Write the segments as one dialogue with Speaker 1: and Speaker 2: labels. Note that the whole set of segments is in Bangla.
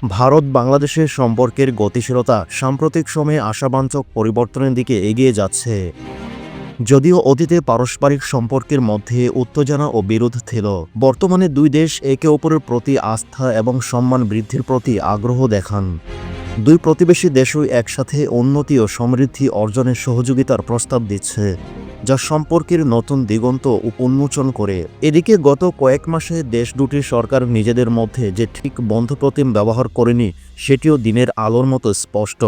Speaker 1: ভারত বাংলাদেশের সম্পর্কের গতিশীলতা সাম্প্রতিক সময়ে আশাবাঞ্ছক পরিবর্তনের দিকে এগিয়ে যাচ্ছে। যদিও অতীতে পারস্পরিক সম্পর্কের মধ্যে উত্তেজনা ও বিরোধ ছিল, বর্তমানে দুই দেশ একে অপরের প্রতি আস্থা এবং সম্মান বৃদ্ধির প্রতি আগ্রহ দেখান। দুই প্রতিবেশী দেশই একসাথে উন্নতি ও সমৃদ্ধি অর্জনের সহযোগিতার প্রস্তাব দিচ্ছে, যা সম্পর্কের নতুন দিগন্ত উন্মোচন করে। এদিকে গত কয়েক মাসে দেশ দুটির সরকার নিজেদের মধ্যে যে ঠিক বন্ধুপ্রতিম ব্যবহার করেনি, সেটিও দিনের আলোর মতো স্পষ্ট।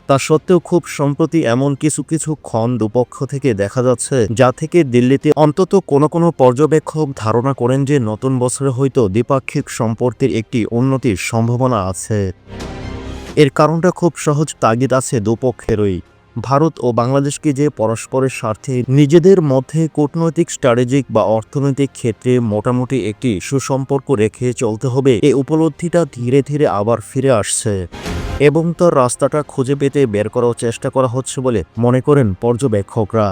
Speaker 1: তা সত্ত্বেও খুব সম্প্রতি এমন কিছু ক্ষণ দুপক্ষ থেকে দেখা যাচ্ছে, যা থেকে দিল্লিতে অন্তত কোনো পর্যবেক্ষক ধারণা করেন যে নতুন বছরে হয়তো দ্বিপাক্ষিক সম্পর্কের একটি উন্নতির সম্ভাবনা আছে। এর কারণটা খুব সহজ, তাগিদ আছে দুপক্ষেরই। ভারত ও বাংলাদেশকে যে পরস্পরের স্বার্থে নিজেদের মধ্যে কূটনৈতিক, স্ট্র্যাটেজিক বা অর্থনৈতিক ক্ষেত্রে মোটামুটি একটি সুসম্পর্ক রেখে চলতে হবে, এই উপলব্ধিটা ধীরে ধীরে আবার ফিরে আসছে এবং তার রাস্তাটা খুঁজে পেতে বের করার চেষ্টা করা হচ্ছে বলে মনে করেন পর্যবেক্ষকরা।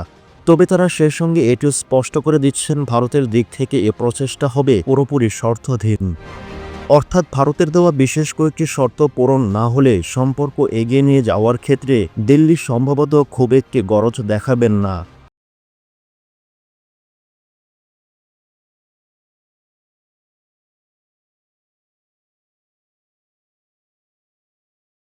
Speaker 1: তবে তারা সে সঙ্গে এটিও স্পষ্ট করে দিচ্ছেন, ভারতের দিক থেকে এ প্রচেষ্টা হবে পুরোপুরি শর্তহীন। অর্থাৎ ভারতের দেওয়া বিশেষ কয়েকটি শর্ত পূরণ না হলে সম্পর্ক এগিয়ে নিয়ে যাওয়ার ক্ষেত্রে দিল্লি সম্ভবত খুব একটি গরজ দেখাবেন না।